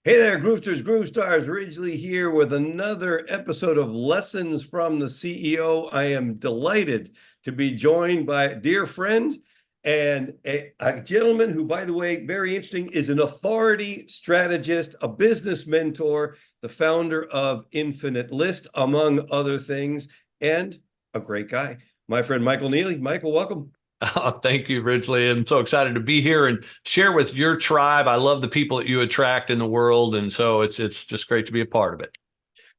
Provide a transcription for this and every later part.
Hey there, Groovesters, Groove Stars. Ridgely here with another episode of Lessons from the CEO. I am delighted to be joined by a dear friend and a gentleman who, by the way, very interesting, is an authority strategist, a business mentor, the founder of Infinite List, among other things, and a great guy. My friend, Michael Neely. Michael, welcome. Oh, thank you, Ridgely. I'm so excited to be here and share with your tribe. I love the people that you attract in the world, and so it's just great to be a part of it.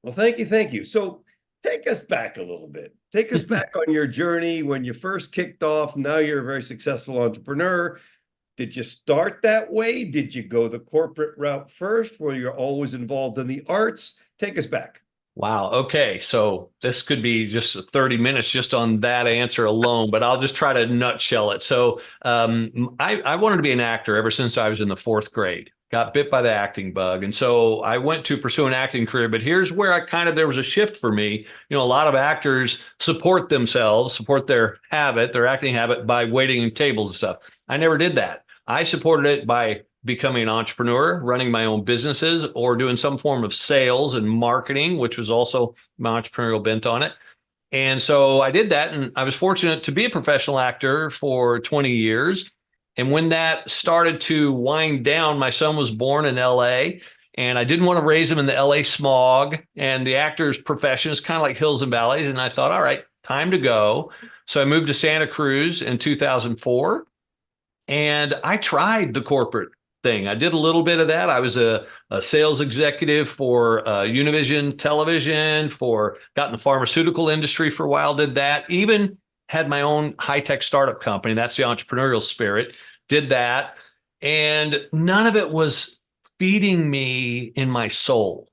Well, thank you. Thank you. So take us back a little bit. Take us back on your journey when you first kicked off. Now you're a very successful entrepreneur. Did you start that way? Did you go the corporate route first, where you're always involved in the arts? Take us back. Wow. Okay. So this could be just 30 minutes just on that answer alone, but I'll just try to nutshell it. So I wanted to be an actor ever since I was in the fourth grade. Got bit by the acting bug. And so I went to pursue an acting career, but here's where there was a shift for me. You know, a lot of actors support themselves, support their acting habit by waiting tables and stuff. I never did that. I supported it by becoming an entrepreneur, running my own businesses, or doing some form of sales and marketing, which was also my entrepreneurial bent on it. And so I did that, and I was fortunate to be a professional actor for 20 years. And when that started to wind down, my son was born in LA, and I didn't want to raise him in the LA smog. And the actor's profession is kind of like hills and valleys. And I thought, all right, time to go. So I moved to Santa Cruz in 2004, and I tried the corporate thing. I did a little bit of that. I was a sales executive for Univision Television, got in the pharmaceutical industry for a while, did that, even had my own high-tech startup company. That's the entrepreneurial spirit, did that. And none of it was feeding me in my soul.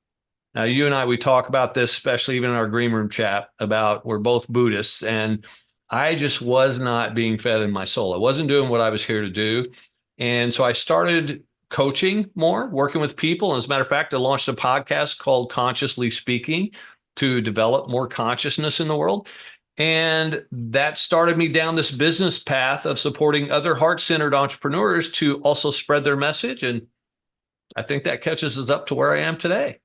Now, you and I, we talk about this, especially even in our green room chat, about we're both Buddhists, and I just was not being fed in my soul. I wasn't doing what I was here to do. And so I started coaching more, working with people. As a matter of fact, I launched a podcast called Consciously Speaking to develop more consciousness in the world. And that started me down this business path of supporting other heart-centered entrepreneurs to also spread their message. And I think that catches us up to where I am today.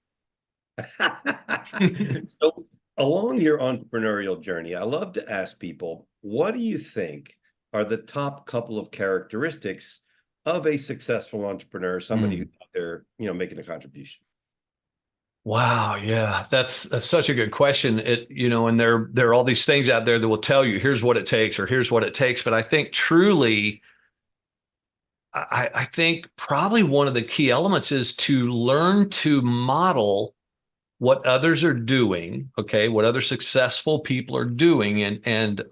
So along your entrepreneurial journey, I love to ask people, what do you think are the top couple of characteristics of a successful entrepreneur, somebody who's out there, making a contribution? Wow, yeah, that's such a good question. And there are all these things out there that will tell you here's what it takes or here's what it takes. But I think truly, I think probably one of the key elements is to learn to model what others are doing, okay, what other successful people are doing. And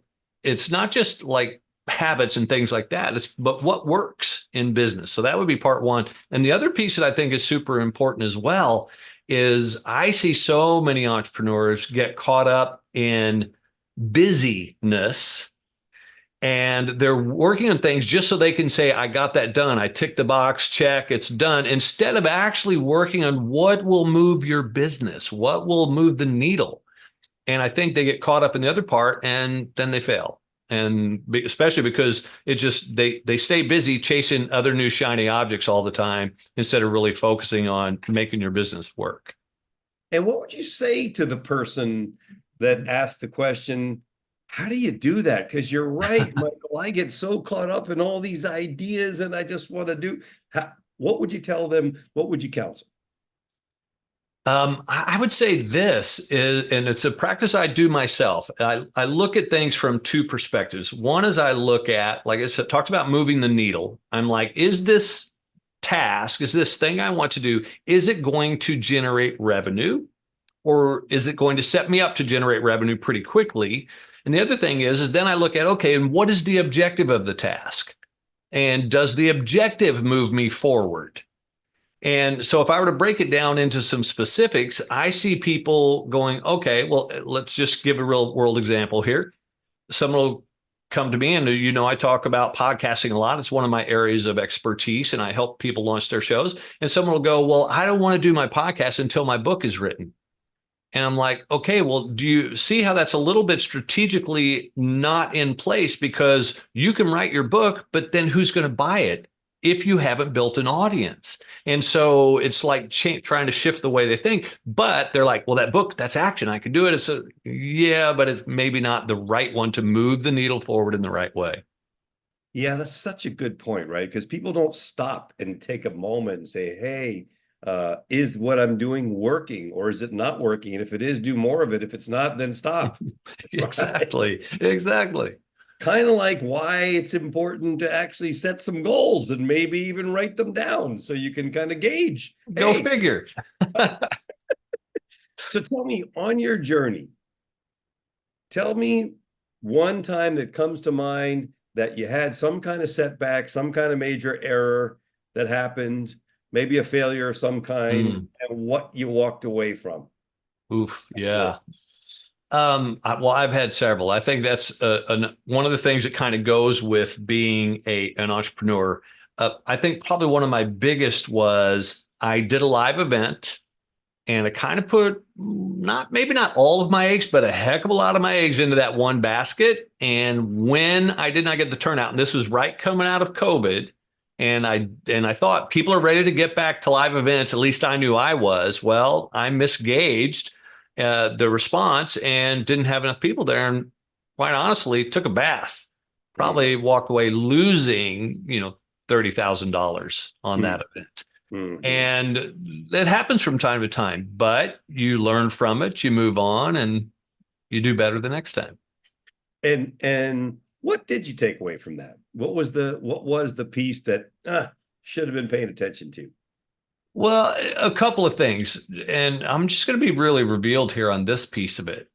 it's not just like habits and things like that, but what works in business. So that would be part one. And the other piece that I think is super important as well is I see so many entrepreneurs get caught up in busyness, and they're working on things just so they can say, I got that done. I ticked the box, check, it's done, instead of actually working on what will move your business, what will move the needle. And I think they get caught up in the other part, and then they fail. And especially because they stay busy chasing other new shiny objects all the time instead of really focusing on making your business work. And what would you say to the person that asked the question, how do you do that? Because you're right, Michael, I get so caught up in all these ideas and I just want to do. What would you tell them? What would you counsel? I would say this is, and it's a practice I do myself. I look at things from two perspectives. One is I look at, like I said, talked about moving the needle. I'm like, is this thing I want to do, is it going to generate revenue, or is it going to set me up to generate revenue pretty quickly? And the other thing is then I look at, okay, and what is the objective of the task? And does the objective move me forward? And so if I were to break it down into some specifics, I see people going, okay, well, let's just give a real world example here. Someone will come to me and, I talk about podcasting a lot. It's one of my areas of expertise, and I help people launch their shows. And someone will go, well, I don't want to do my podcast until my book is written. And I'm like, okay, well, do you see how that's a little bit strategically not in place? Because you can write your book, but then who's going to buy it? if you haven't built an audience. And so it's like trying to shift the way they think, but they're like, well, that book, that's action. I could do it. Yeah, but it's maybe not the right one to move the needle forward in the right way. Yeah, that's such a good point, right? Because people don't stop and take a moment and say, hey, is what I'm doing working or is it not working? And if it is, do more of it. If it's not, then stop. Right. Exactly. Exactly. Kind of like why it's important to actually set some goals and maybe even write them down so you can kind of gauge, Go hey, figure. so tell me on your journey, tell me one time that comes to mind that you had some kind of setback, some kind of major error that happened, maybe a failure of some kind, Mm. and what you walked away from. Oof. Yeah. Well, I've had several. I think that's one of the things that kind of goes with being an entrepreneur. I think probably one of my biggest was I did a live event and I kind of put maybe not all of my eggs, but a heck of a lot of my eggs into that one basket. And when I did not get the turnout, and this was right coming out of COVID, and I thought people are ready to get back to live events. At least I knew I was. Well, I misgauged the response and didn't have enough people there. And quite honestly, took a bath. Probably walked away losing, $30,000 on that event. Mm-hmm. And that happens from time to time, but you learn from it, you move on, and you do better the next time. And what did you take away from that? What was the piece that should have been paying attention to? Well, a couple of things, and I'm just going to be really revealed here on this piece of it.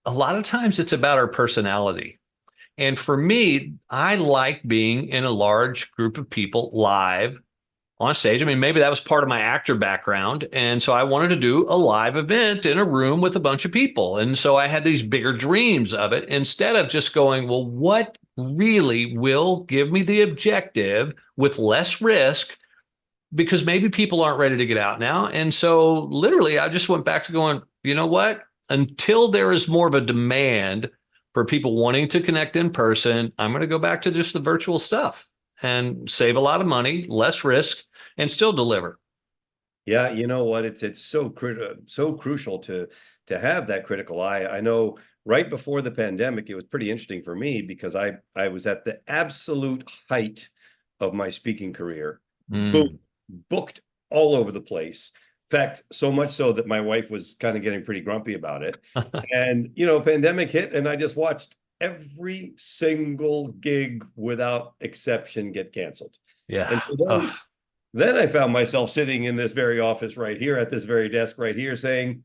A lot of times it's about our personality. And for me, I like being in a large group of people live on stage. I mean, maybe that was part of my actor background. And so I wanted to do a live event in a room with a bunch of people. And so I had these bigger dreams of it instead of just going, well, what really will give me the objective with less risk? Because maybe people aren't ready to get out now. And so literally, I just went back to going, you know what? Until there is more of a demand for people wanting to connect in person, I'm going to go back to just the virtual stuff and save a lot of money, less risk, and still deliver. Yeah, you know what? It's so crucial to have that critical eye. I know right before the pandemic, it was pretty interesting for me because I was at the absolute height of my speaking career. Boom, Mm. booked all over the place. In fact, so much so that my wife was kind of getting pretty grumpy about it. And pandemic hit, and I just watched every single gig without exception get canceled. And Yeah. so Ugh. then I found myself sitting in this very office right here at this very desk right here saying,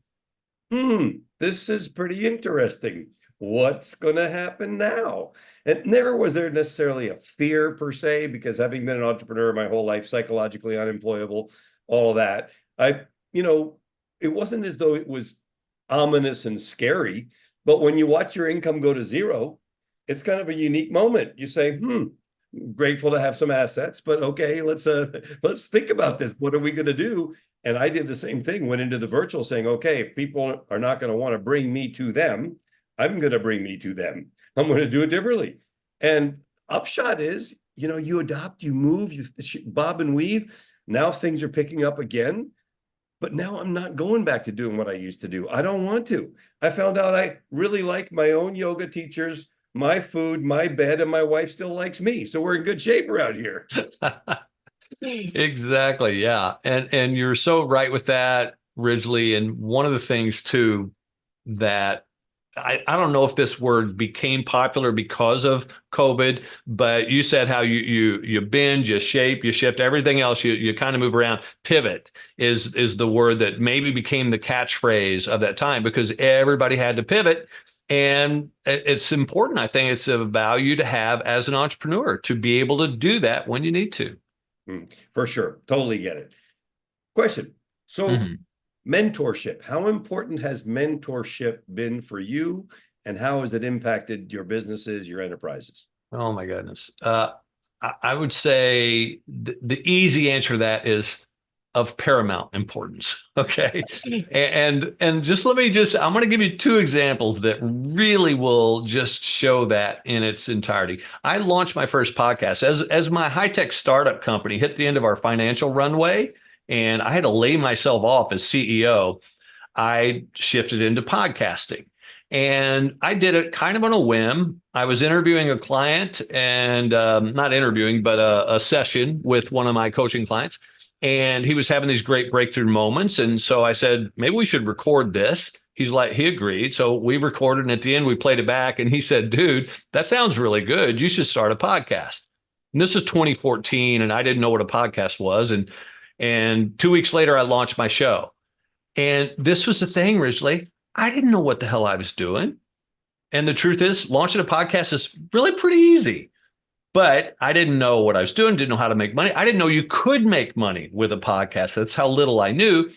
this is pretty interesting. What's going to happen now? And never was there necessarily a fear per se, because having been an entrepreneur my whole life, psychologically unemployable, all that, it wasn't as though it was ominous and scary. But when you watch your income go to zero, it's kind of a unique moment. You say, grateful to have some assets, but okay, let's think about this. What are we going to do? And I did the same thing, went into the virtual saying, okay, if people are not going to want to bring me to them, I'm going to bring me to them. I'm going to do it differently. And upshot is, you adopt, you move, you bob and weave. Now things are picking up again. But now I'm not going back to doing what I used to do. I don't want to. I found out I really like my own yoga teachers, my food, my bed, and my wife still likes me. So we're in good shape around here. Exactly. Yeah. And you're so right with that, Ridgely. And one of the things too that I don't know if this word became popular because of COVID, but you said how you bend, you shape, you shift, everything else, you kind of move around. Pivot is the word that maybe became the catchphrase of that time because everybody had to pivot. And it's important. I think it's a value to have as an entrepreneur to be able to do that when you need to. For sure. Totally get it. Question. So Mhm. mentorship, how important has mentorship been for you, and how has it impacted your businesses, your enterprises? Oh my goodness. I would say the easy answer to that is of paramount importance. Okay. And just I'm going to give you two examples that really will just show that in its entirety. I launched my first podcast as my high-tech startup company hit the end of our financial runway, and I had to lay myself off as CEO. I shifted into podcasting. And I did it kind of on a whim. I was interviewing a client and not interviewing, but a session with one of my coaching clients. And he was having these great breakthrough moments. And so I said, maybe we should record this. He agreed. So we recorded. And at the end, we played it back. And he said, dude, that sounds really good. You should start a podcast. And this is 2014. And I didn't know what a podcast was. And 2 weeks later, I launched my show. And this was the thing, Ridgely. I didn't know what the hell I was doing. And the truth is, launching a podcast is really pretty easy. But I didn't know what I was doing, didn't know how to make money. I didn't know you could make money with a podcast. That's how little I knew.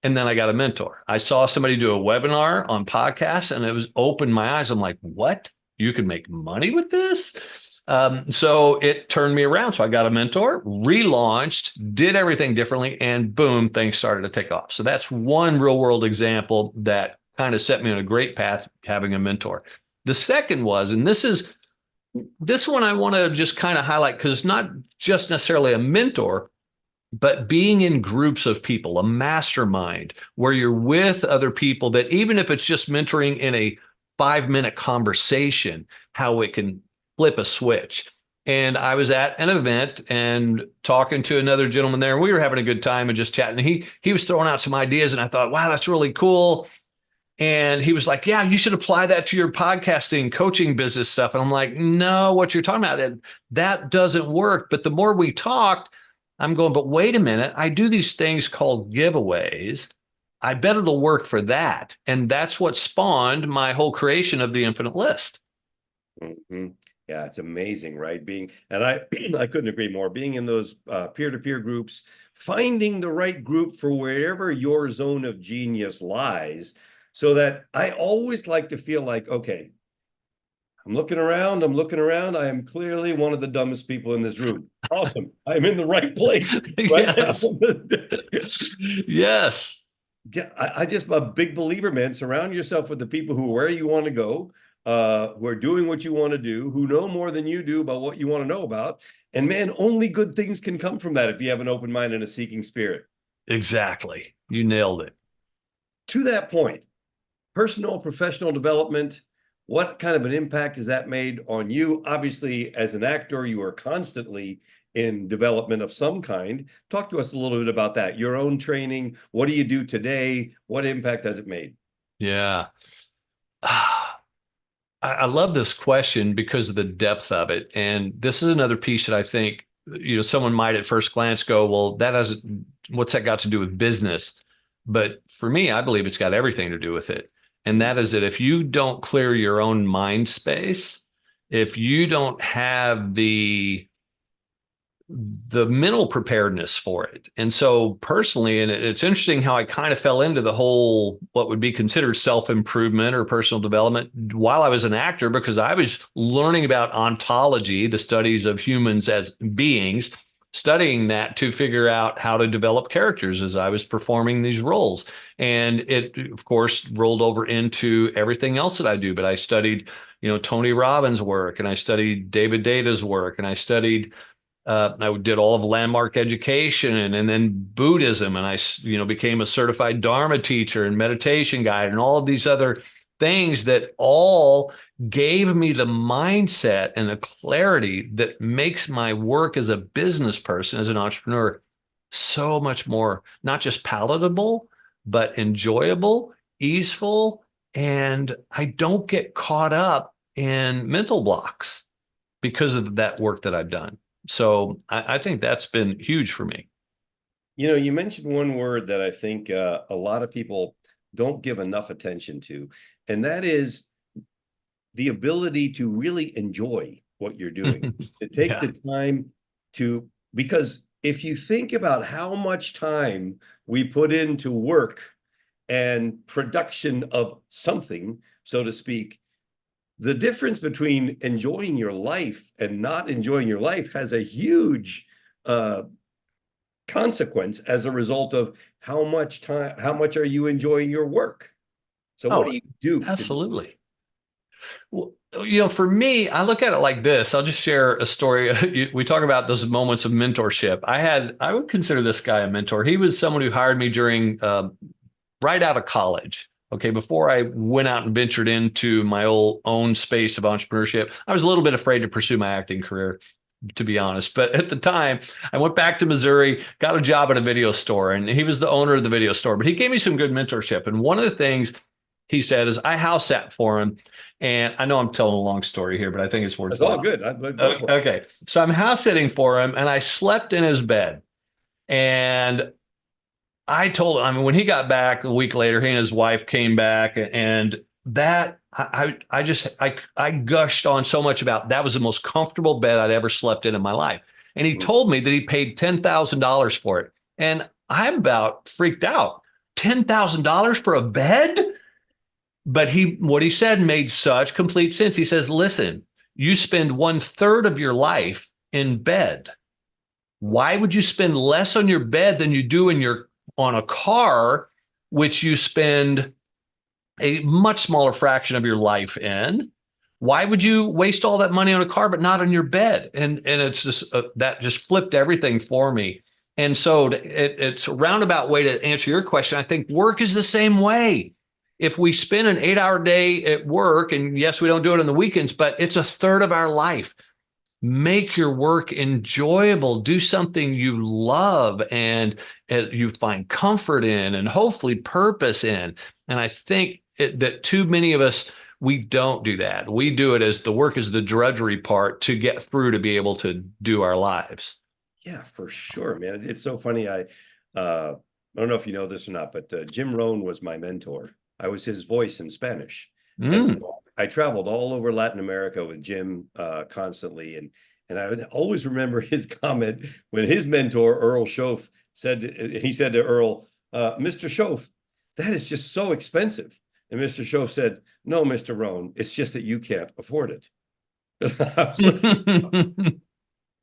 And then I got a mentor. I saw somebody do a webinar on podcasts, and it was opened my eyes. I'm like, what? You can make money with this? So it turned me around. So I got a mentor, relaunched, did everything differently, and boom, things started to take off. So that's one real world example that kind of set me on a great path, having a mentor. The second was, and this one I want to just kind of highlight because it's not just necessarily a mentor, but being in groups of people, a mastermind where you're with other people that even if it's just mentoring in a 5-minute conversation, how it can flip a switch. And I was at an event and talking to another gentleman there, and we were having a good time and just chatting. He was throwing out some ideas, and I thought, wow, that's really cool. And he was like, yeah, you should apply that to your podcasting, coaching business stuff. And I'm like, no, what you're talking about, that doesn't work. But the more we talked, I'm going, but wait a minute, I do these things called giveaways. I bet it'll work for that. And that's what spawned my whole creation of the Infinite List. Mm-hmm. Yeah, it's amazing, right? I I couldn't agree more. Being in those peer-to-peer groups, finding the right group for wherever your zone of genius lies, so that I always like to feel like, okay, I'm looking around. I am clearly one of the dumbest people in this room. Awesome. I'm in the right place right now. Yes. Yes. Yeah, I just a big believer, man. Surround yourself with the people who are where you want to go, who are doing what you want to do, who know more than you do about what you want to know about. And man, only good things can come from that if you have an open mind and a seeking spirit. Exactly. You nailed it. To that point, personal, professional development, what kind of an impact has that made on you? Obviously, as an actor, you are constantly in development of some kind. Talk to us a little bit about that. Your own training. What do you do today? What impact has it made? Yeah. I love this question because of the depth of it. And this is another piece that I think, someone might at first glance go, well, what's that got to do with business? But for me, I believe it's got everything to do with it. And that is that if you don't clear your own mind space, if you don't have the mental preparedness for it. And so personally, and it's interesting how I kind of fell into the whole, what would be considered self-improvement or personal development while I was an actor, because I was learning about ontology, the studies of humans as beings, studying that to figure out how to develop characters as I was performing these roles. And it, of course, rolled over into everything else that I do. But I studied, Tony Robbins' work, and I studied David Data's work, and I did all of landmark education and then Buddhism. And I, became a certified Dharma teacher and meditation guide and all of these other things that all gave me the mindset and the clarity that makes my work as a business person, as an entrepreneur, so much more, not just palatable, but enjoyable, easeful. And I don't get caught up in mental blocks because of that work that I've done. So I think that's been huge for me. You mentioned one word that I think a lot of people don't give enough attention to, and that is the ability to really enjoy what you're doing, to take Yeah. the time because if you think about how much time we put into work and production of something, so to speak, the difference between enjoying your life and not enjoying your life has a huge consequence as a result of how much are you enjoying your work? So what Oh, do you do to absolutely. Well, for me, I look at it like this. I'll just share a story. We talk about those moments of mentorship. I would consider this guy a mentor. He was someone who hired me during right out of college. Okay, before I went out and ventured into my own space of entrepreneurship, I was a little bit afraid to pursue my acting career, to be honest. But at the time, I went back to Missouri, got a job at a video store, and he was the owner of the video store. But he gave me some good mentorship. And one of the things he said is I house sat for him. And I know I'm telling a long story here, but I think it's It's all worthwhile. good. I'd go for it. Okay. So I'm house sitting for him and I slept in his bed. And I told him, I mean, when he got back a week later, he and his wife came back, and that I gushed on so much about that was the most comfortable bed I'd ever slept in my life. And he Mm. told me that he paid $10,000 for it. And I'm about freaked out. $10,000 for a bed? But what he said made such complete sense. He says, listen, you spend 1/3 of your life in bed. Why would you spend less on your bed than you do on a car, which you spend a much smaller fraction of your life in? Why would you waste all that money on a car, but not on your bed? And it's just that just flipped everything for me. And so it's a roundabout way to answer your question. I think work is the same way. If we spend an 8-hour day at work, and yes, we don't do it on the weekends, but it's 1/3 of our life. Make your work enjoyable. Do something you love and you find comfort in and hopefully purpose in. And I think that too many of us, we don't do that. We do it as the work is the drudgery part to get through to be able to do our lives. Yeah, for sure, man. It's so funny. I don't know if you know this or not, but Jim Rohn was my mentor. I was his voice in Spanish. And Mm. so I traveled all over Latin America with Jim constantly. And I would always remember his comment when his mentor, Earl Schoaf, he said to Earl, Mr. Schoaf, that is just so expensive. And Mr. Schoaf said, no, Mr. Rohn, it's just that you can't afford it. I was like,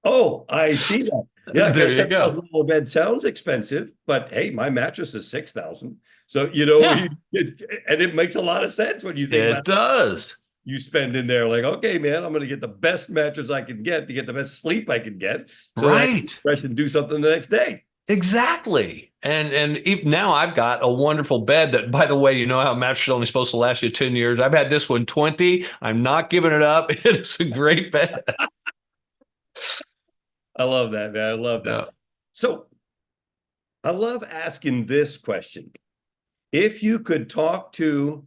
oh, I see that. Yeah, I got There a you go. $10,000 bed. Sounds expensive, but hey, my mattress is 6,000. So, Yeah, and it makes a lot of sense when you think it about does. you spend in there like, okay, man, I'm going to get the best mattress I can get to get the best sleep I can get so that I can Right. rest and do something the next day. Exactly. And even now I've got a wonderful bed that, by the way, you know how a mattress is only supposed to last you 10 years. I've had this one 20. I'm not giving it up. It's a great bed. I love that, man. I love that. Yeah. So I love asking this question. If you could talk to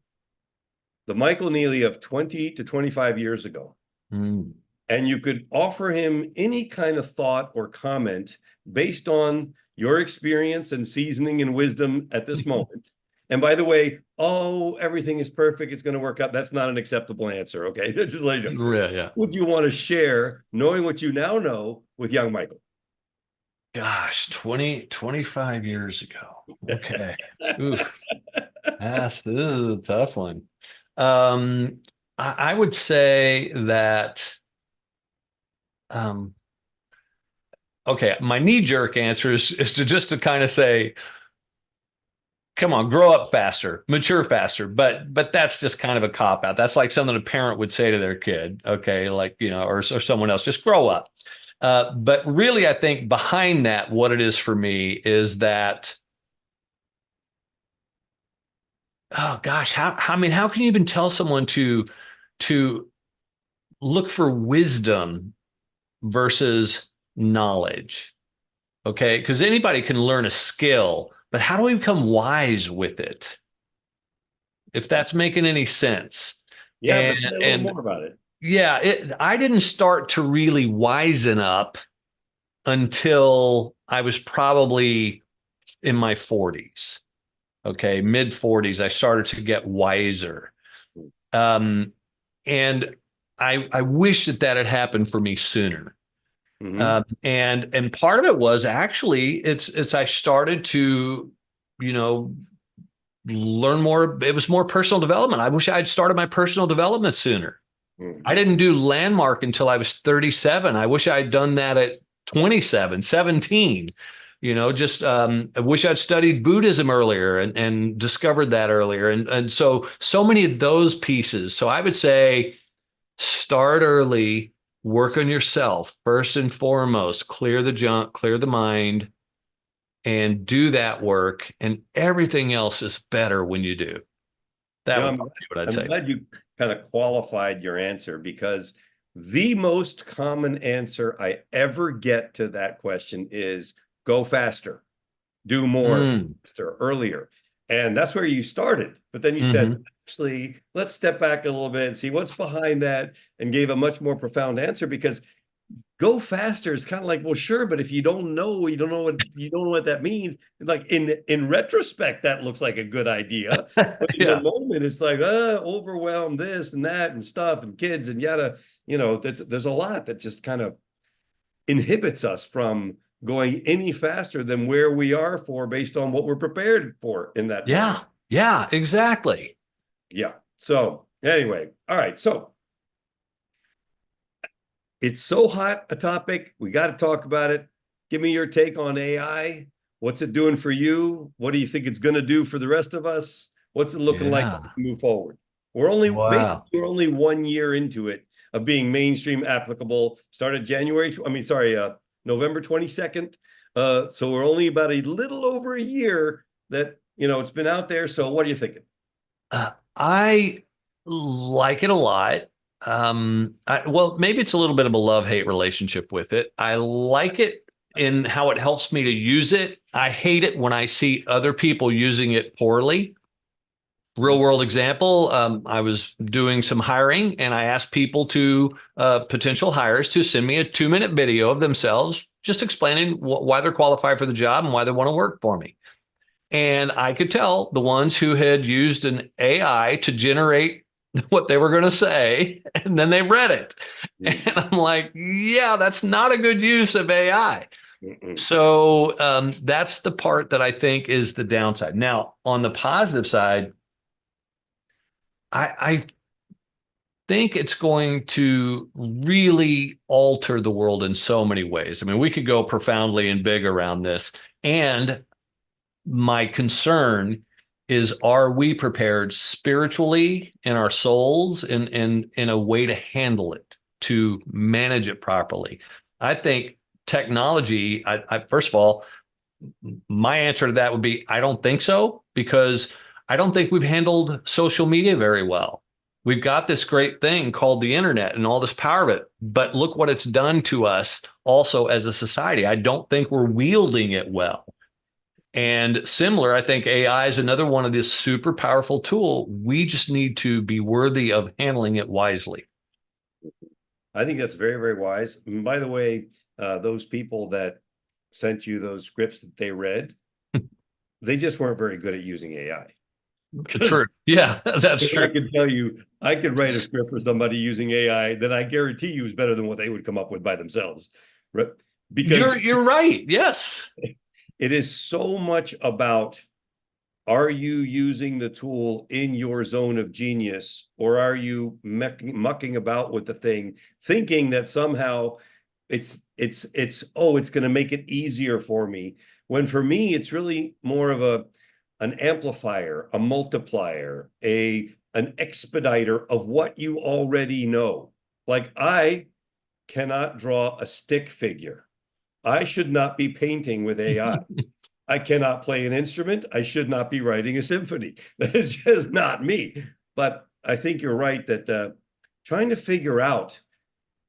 the Michael Neely of 20 to 25 years ago, Mm. and you could offer him any kind of thought or comment based on your experience and seasoning and wisdom at this moment. And by the way, oh, everything is perfect, it's going to work out. That's not an acceptable answer. Okay. Just let you know. Yeah, yeah. Would you want to share, knowing what you now know, with young Michael? Gosh, 25 years ago. Okay. Oof. This is a tough one. I would say that, um, okay, my knee-jerk answer is to kind of say, come on, grow up faster, mature faster. But that's just kind of a cop out. That's like something a parent would say to their kid, okay, like, or someone else, just grow up. But really, I think behind that, what it is for me is that, oh gosh, I mean, how can you even tell someone to look for wisdom versus knowledge? Okay, because anybody can learn a skill, but how do we become wise with it? If that's making any sense. Yeah, And but say a little and more about it. yeah, I didn't start to really wisen up until I was probably in my 40s. Okay, mid 40s, I started to get wiser. Um, and I wish that had happened for me sooner. Mm-hmm. And part of it was actually it's I started to, you know, learn more. It was more personal development. I wish I had started my personal development sooner. I Mm-hmm. didn't do landmark until I was 37. I wish I had done that at 27, 17. Just I wish I'd studied Buddhism earlier and discovered that earlier. And so many of those pieces. So I would say start early, work on yourself first and foremost, clear the junk, clear the mind, and do that work. And everything else is better when you do. That would I'm, be what I'd I'm say. glad you kind of qualified your answer, because the most common answer I ever get to that question is go faster, do more, Mm, faster, earlier. And that's where you started. But then you said, mhm. actually, let's step back a little bit and see what's behind that, and gave a much more profound answer, because go faster is kind of like, well, sure, but if you don't know, you don't know what that means. Like in retrospect, that looks like a good idea. But in the Yeah. moment, it's like, overwhelm this and that and stuff and kids and yada, there's a lot that just kind of inhibits us from going any faster than where we are for, based on what we're prepared for in that moment. Yeah. Yeah, exactly. Yeah. So anyway, all right. So it's so hot a topic. We got to talk about it. Give me your take on AI. What's it doing for you? What do you think it's going to do for the rest of us? What's it looking like as Yeah. we move forward? Basically, Wow. we're only 1 year into it of being mainstream applicable. Started November 22nd. So we're only about a little over a year that, it's been out there. So what are you thinking? I like it a lot. Well, maybe it's a little bit of a love-hate relationship with it. I like it in how it helps me to use it. I hate it when I see other people using it poorly. Real world example, I was doing some hiring and I asked people potential hires to send me a 2-minute video of themselves, just explaining why they're qualified for the job and why they want to work for me. And I could tell the ones who had used an AI to generate what they were going to say, and then they read it. And Mhm. I'm like, yeah, that's not a good use of AI. Mhm. So that's the part that I think is the downside. Now, on the positive side, I think it's going to really alter the world in so many ways. I mean, we could go profoundly and big around this. And my concern is, are we prepared spiritually in our souls in a way to handle it, to manage it properly? I think technology, I first of all, my answer to that would be I don't think so, because I don't think we've handled social media very well. We've got this great thing called the internet and all this power of it, but look what it's done to us also as a society. I don't think we're wielding it well. And similar, I think AI is another one of this super powerful tool. We just need to be worthy of handling it wisely. I think that's very, very wise. And by the way, those people that sent you those scripts that they read, they just weren't very good at using AI. True. Because Yeah, that's I true. can tell you, I could write a script for somebody using AI that I guarantee you is better than what they would come up with by themselves. Right? Because You're right. Yes. it is so much about, are you using the tool in your zone of genius, or are you mucking about with the thing, thinking that somehow it's going to make it easier for me, when for me it's really more of an amplifier, a multiplier, an expediter of what you already know. Like, I cannot draw a stick figure. I should not be painting with AI. I cannot play an instrument. I should not be writing a symphony. That is just not me. But I think you're right that trying to figure out,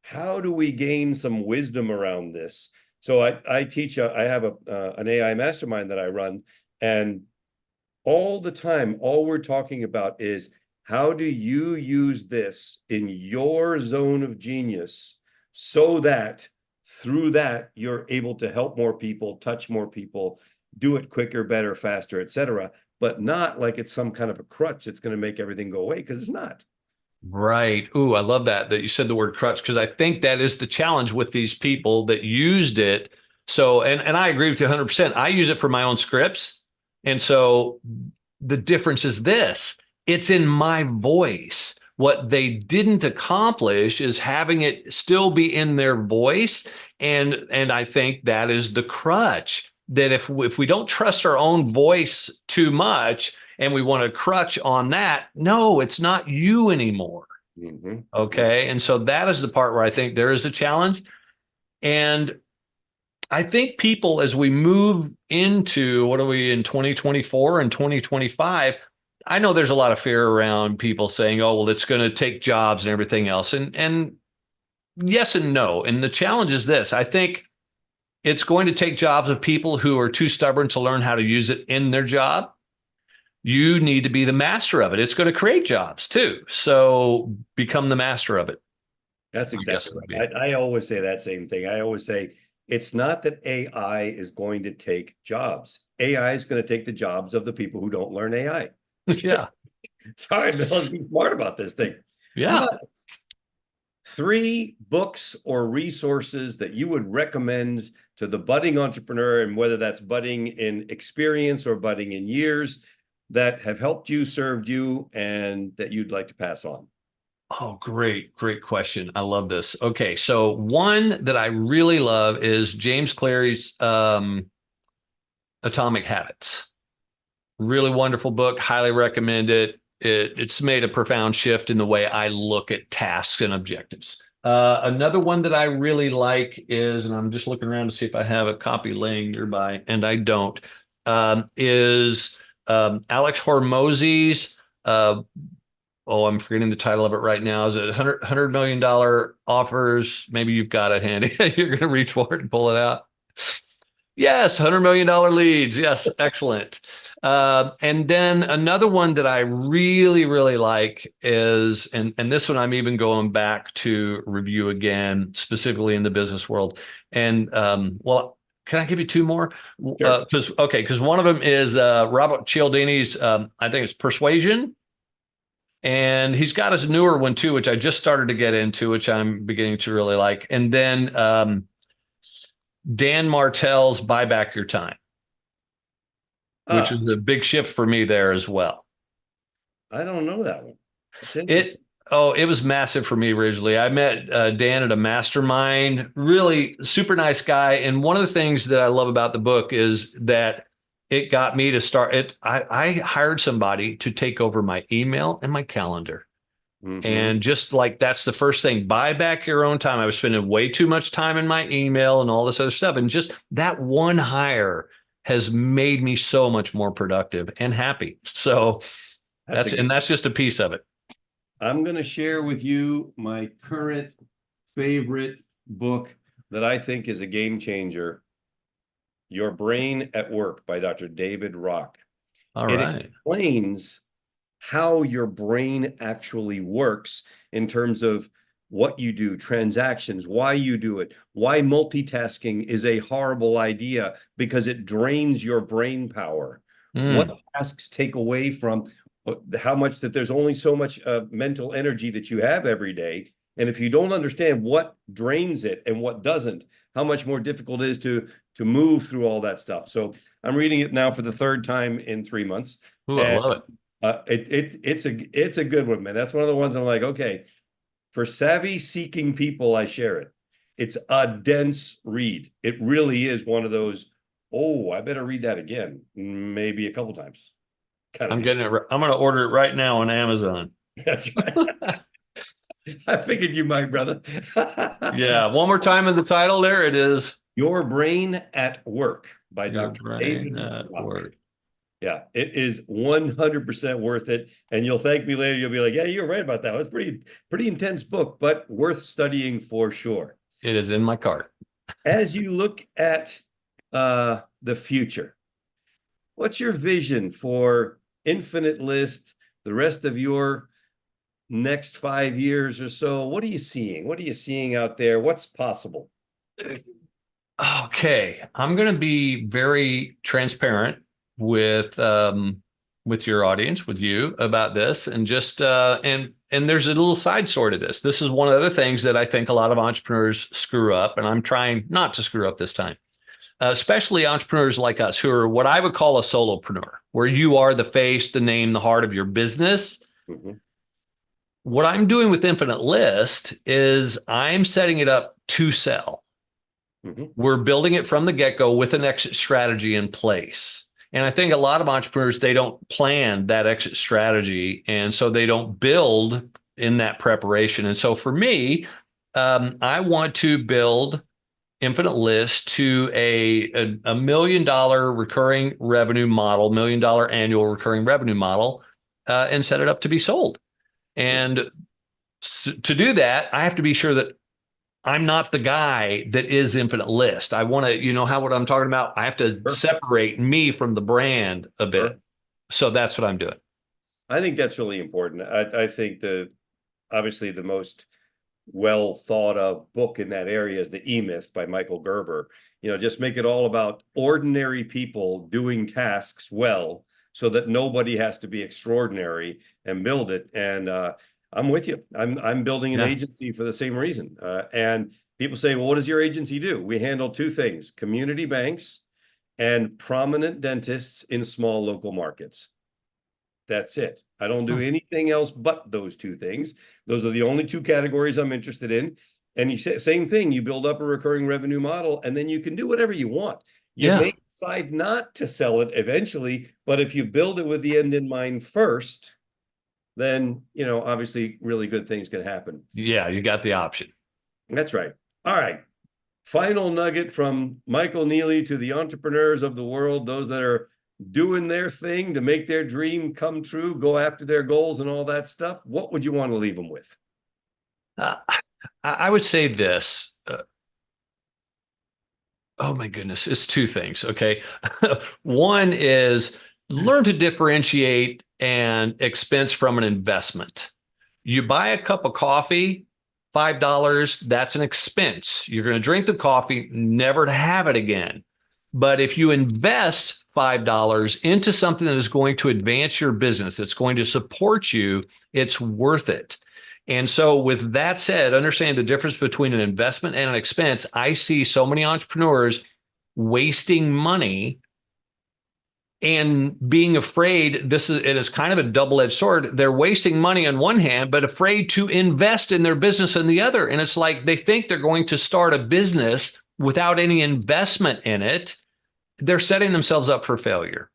how do we gain some wisdom around this. So I teach, I have an AI mastermind that I run, and all the time, all we're talking about is, how do you use this in your zone of genius, so that through that you're able to help more people, touch more people, do it quicker, better, faster, etc. But not like it's some kind of a crutch that's going to make everything go away, because it's not. Right. Ooh, I love that you said the word crutch, because I think that is the challenge with these people that used it. So, and I agree with you 100%. I use it for my own scripts. And so the difference is this: it's in my voice. What they didn't accomplish is having it still be in their voice. And I think that is the crutch. that if we don't trust our own voice too much and we want to crutch on that, no, it's not you anymore. Mm-hmm. Okay. And so that is the part where I think there is a challenge. And I think people, as we move into what are we in 2024 and 2025, I know there's a lot of fear around people saying, oh, well, it's going to take jobs and everything else. And yes and no. And the challenge is this. I think it's going to take jobs of people who are too stubborn to learn how to use it in their job. You need to be the master of it. It's going to create jobs too. So become the master of it. That's exactly right. I always say that same thing. I always say it's not that AI is going to take jobs. AI is going to take the jobs of the people who don't learn AI. Yeah. Sorry, Bill, be smart about this thing. Yeah. How about 3 books or resources that you would recommend to the budding entrepreneur, and whether that's budding in experience or budding in years, that have helped you, served you, and that you'd like to pass on? Oh, great question. I love this. Okay, so one that I really love is James Cleary's Atomic Habits. Really wonderful book. Highly recommend it. It's made a profound shift in the way I look at tasks and objectives. Another one that I really like is, and I'm just looking around to see if I have a copy laying nearby, and I don't, is Alex Hormozy's, I'm forgetting the title of it right now. Is it $100 million offers? Maybe you've got it handy. You're going to reach for it and pull it out. Yes, $100 million leads. Yes, excellent. And then another one that I really like is, and this one I'm even going back to review again, specifically in the business world. And well, can I give you 2 more? Sure. Because one of them is Robert Cialdini's, I think it's Persuasion. And he's got his newer one too, which I just started to get into, which I'm beginning to really like. And then Dan Martell's Buy Back Your Time, which is a big shift for me there as well. I don't know that one. It was massive for me originally. I met Dan at a mastermind, really super nice guy. And one of the things that I love about the book is that it got me to start it. I hired somebody to take over my email and my calendar. Mm-hmm. And just like, that's the first thing, buy back your own time. I was spending way too much time in my email and all this other stuff. And just that one hire has made me so much more productive and happy. So that's just a piece of it. I'm going to share with you my current favorite book that I think is a game changer. Your Brain at Work by Dr. David Rock. All right. It explains how your brain actually works in terms of what you do, transactions, why you do it, why multitasking is a horrible idea because it drains your brain power. What tasks take away from how much that there's only so much mental energy that you have every day. And if you don't understand what drains it and what doesn't, how much more difficult it is to move through all that stuff. So I'm reading it now for the 3rd time in 3 months. Ooh, I love it. It's a good one, man. That's one of the ones I'm like, okay, for savvy seeking people, I share it. It's a dense read. It really is one of those, oh, I better read that again, maybe a couple times. I'm getting it. I'm going to order it right now on Amazon. That's right. I figured you might, brother. Yeah. One more time in the title there. It is Your Brain at Work by Your Dr. Brain David at Rock. Work. Yeah, it is 100% worth it. And you'll thank me later. You'll be like, yeah, you're right about that. It was pretty intense book, but worth studying for sure. It is in my cart. As you look at the future, what's your vision for Infinite List, the rest of your next 5 years or so? What are you seeing? What are you seeing out there? What's possible? Okay, I'm going to be very transparent with your audience, with you about this, and just and there's a little side story to this. This is one of the things that I think a lot of entrepreneurs screw up, and I'm trying not to screw up this time. Especially entrepreneurs like us who are what I would call a solopreneur, where you are the face, the name, the heart of your business. Mm-hmm. What I'm doing with Infinite List is I'm setting it up to sell. Mhm. We're building it from the get-go with an exit strategy in place. And I think a lot of entrepreneurs, they don't plan that exit strategy. And so they don't build in that preparation. And so for me, I want to build Infinite List to a $1 million recurring revenue model, $1 million annual recurring revenue model, and set it up to be sold. And to do that, I have to be sure that I'm not the guy that is Infinite List. I want to, what I'm talking about? I have to Sure. separate me from the brand a bit. Sure. So that's what I'm doing. I think that's really important. I think that obviously the most well thought of book in that area is The E-Myth by Michael Gerber. Just make it all about ordinary people doing tasks well so that nobody has to be extraordinary, and build it. And I'm with you. I'm building an agency for the same reason. And people say, well, what does your agency do? We handle two things: community banks and prominent dentists in small local markets. That's it. I don't do anything else but those two things. Those are the only two categories I'm interested in. And you say same thing, you build up a recurring revenue model, and then you can do whatever you want. You may decide not to sell it eventually, but if you build it with the end in mind first, then, obviously really good things can happen. Yeah, you got the option. That's right. All right. Final nugget from Michael Neely to the entrepreneurs of the world, those that are doing their thing to make their dream come true, go after their goals and all that stuff. What would you want to leave them with? I would say this. Oh my goodness, it's two things. Okay. One is learn to differentiate an expense from an investment. You buy a cup of coffee, $5, that's an expense. You're going to drink the coffee, never to have it again. But if you invest $5 into something that is going to advance your business, that's going to support you, it's worth it. And so with that said, understand the difference between an investment and an expense. I see so many entrepreneurs wasting money and being afraid. It is kind of a double-edged sword. They're wasting money on one hand, but afraid to invest in their business on the other. And it's like they think they're going to start a business without any investment in it. They're setting themselves up for failure.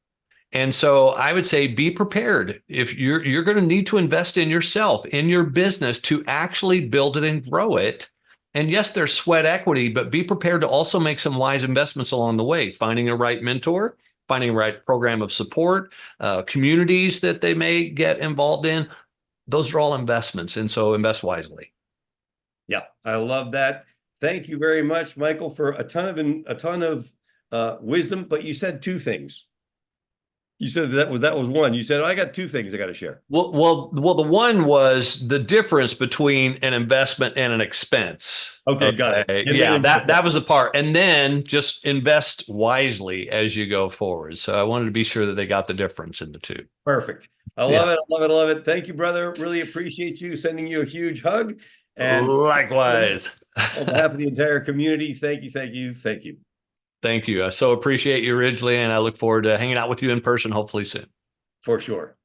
And so I would say be prepared. If you're going to need to invest in yourself, in your business, to actually build it and grow it. And yes, there's sweat equity, but be prepared to also make some wise investments along the way, finding a right mentor, finding a right program of support, communities that they may get involved in. Those are all investments. And so invest wisely. Yeah, I love that. Thank you very much, Michael, for a ton of wisdom. But you said two things. You said that was one. You said, I got two things I got to share. Well, the one was the difference between an investment and an expense. Okay, got it. Yeah, that was the part. And then just invest wisely as you go forward. So I wanted to be sure that they got the difference in the two. Perfect. I love it. I love it. I love it. Thank you, brother. Really appreciate you. Sending you a huge hug. And likewise, on behalf of the entire community, thank you, thank you, thank you. Thank you. I so appreciate you, Ridgely, and I look forward to hanging out with you in person hopefully soon. For sure.